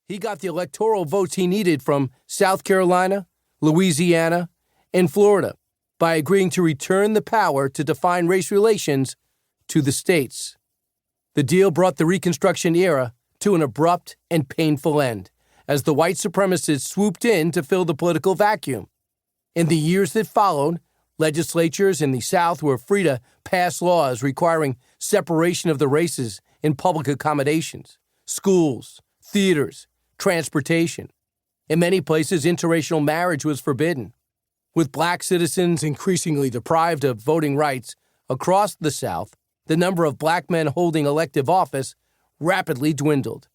he got the electoral votes he needed from South Carolina, Louisiana, and Florida by agreeing to return the power to define race relations to the states. The deal brought the Reconstruction era to an abrupt and painful end, as the white supremacists swooped in to fill the political vacuum. In the years that followed, legislatures in the South were free to pass laws requiring separation of the races in public accommodations, schools, theaters, transportation. In many places, interracial marriage was forbidden. With black citizens increasingly deprived of voting rights across the South, the number of black men holding elective office rapidly dwindled.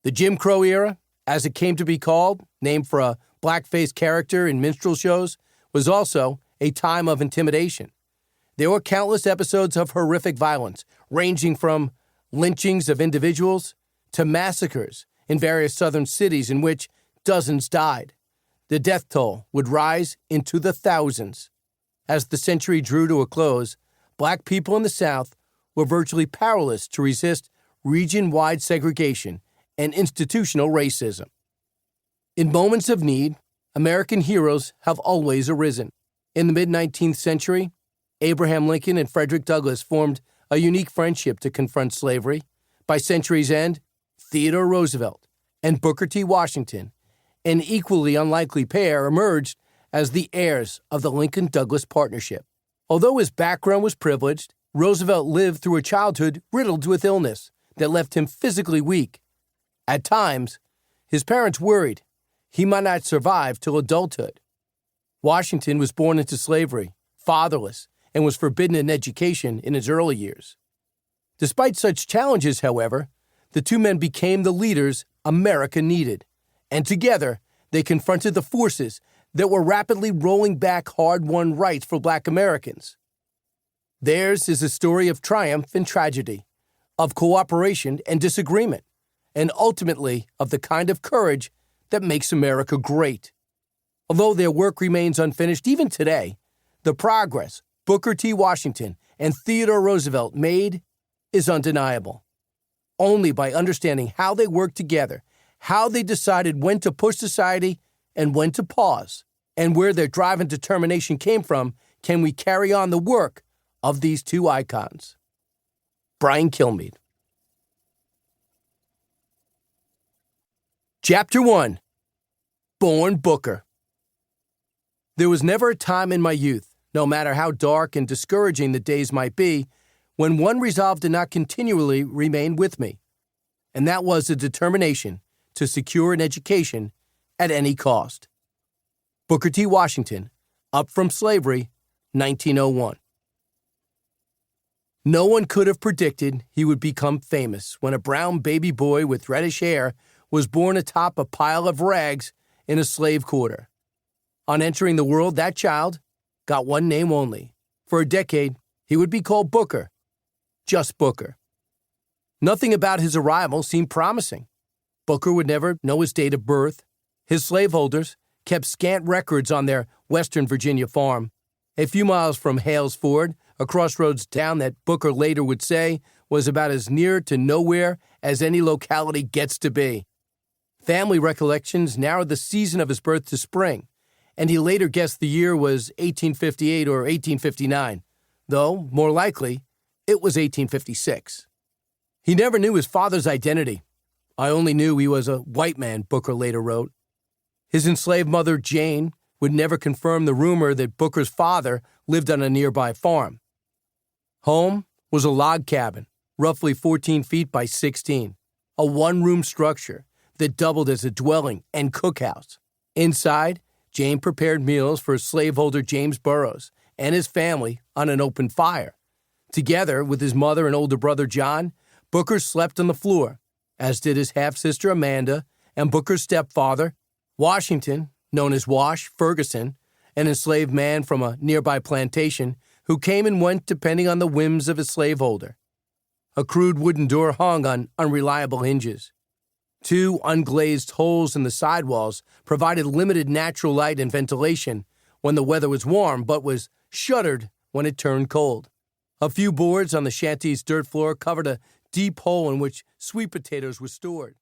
The Jim Crow era, as it came to be called, named for a black-faced character in minstrel shows, was also a time of intimidation. There were countless episodes of horrific violence, ranging from lynchings of individuals to massacres in various southern cities in which dozens died. The death toll would rise into the thousands. As the century drew to a close, black people in the South were virtually powerless to resist region-wide segregation and institutional racism. In moments of need, American heroes have always arisen. In the mid-19th century, Abraham Lincoln and Frederick Douglass formed a unique friendship to confront slavery. By century's end, Theodore Roosevelt and Booker T. Washington, an equally unlikely pair, emerged as the heirs of the Lincoln-Douglas partnership. Although his background was privileged, Roosevelt lived through a childhood riddled with illness that left him physically weak. At times, his parents worried he might not survive till adulthood. Washington was born into slavery, fatherless, and was forbidden an education in his early years. Despite such challenges, however, the two men became the leaders America needed, and together they confronted the forces that were rapidly rolling back hard-won rights for black Americans. Theirs is a story of triumph and tragedy, of cooperation and disagreement, and ultimately of the kind of courage that makes America great. Although their work remains unfinished even today, the progress Booker T. Washington and Theodore Roosevelt made is undeniable. Only by understanding how they worked together, how they decided when to push society and when to pause, and where their drive and determination came from, can we carry on the work of these two icons. Brian Kilmeade. Chapter 1. Born Booker. There was never a time in my youth, no matter how dark and discouraging the days might be, when one resolve did not continually remain with me, and that was the determination to secure an education at any cost. Booker T. Washington, Up from Slavery, 1901. No one could have predicted he would become famous when a brown baby boy with reddish hair was born atop a pile of rags in a slave quarter. On entering the world, that child got one name only. For a decade, he would be called Booker. Just Booker. Nothing about his arrival seemed promising. Booker would never know his date of birth. His slaveholders kept scant records on their Western Virginia farm, a few miles from Hales Ford, a crossroads town that Booker later would say was about as near to nowhere as any locality gets to be. Family recollections narrowed the season of his birth to spring, and he later guessed the year was 1858 or 1859, though, more likely, it was 1856. He never knew his father's identity. I only knew he was a white man, Booker later wrote. His enslaved mother, Jane, would never confirm the rumor that Booker's father lived on a nearby farm. Home was a log cabin, roughly 14 feet by 16, a one-room structure that doubled as a dwelling and cookhouse. Inside, Jane prepared meals for slaveholder James Burroughs and his family on an open fire. Together with his mother and older brother John, Booker slept on the floor, as did his half-sister Amanda and Booker's stepfather, Washington, known as Wash Ferguson, an enslaved man from a nearby plantation who came and went depending on the whims of his slaveholder. A crude wooden door hung on unreliable hinges. 2 unglazed holes in the sidewalls provided limited natural light and ventilation when the weather was warm, but was shuttered when it turned cold. A few boards on the shanty's dirt floor covered a deep hole in which sweet potatoes were stored.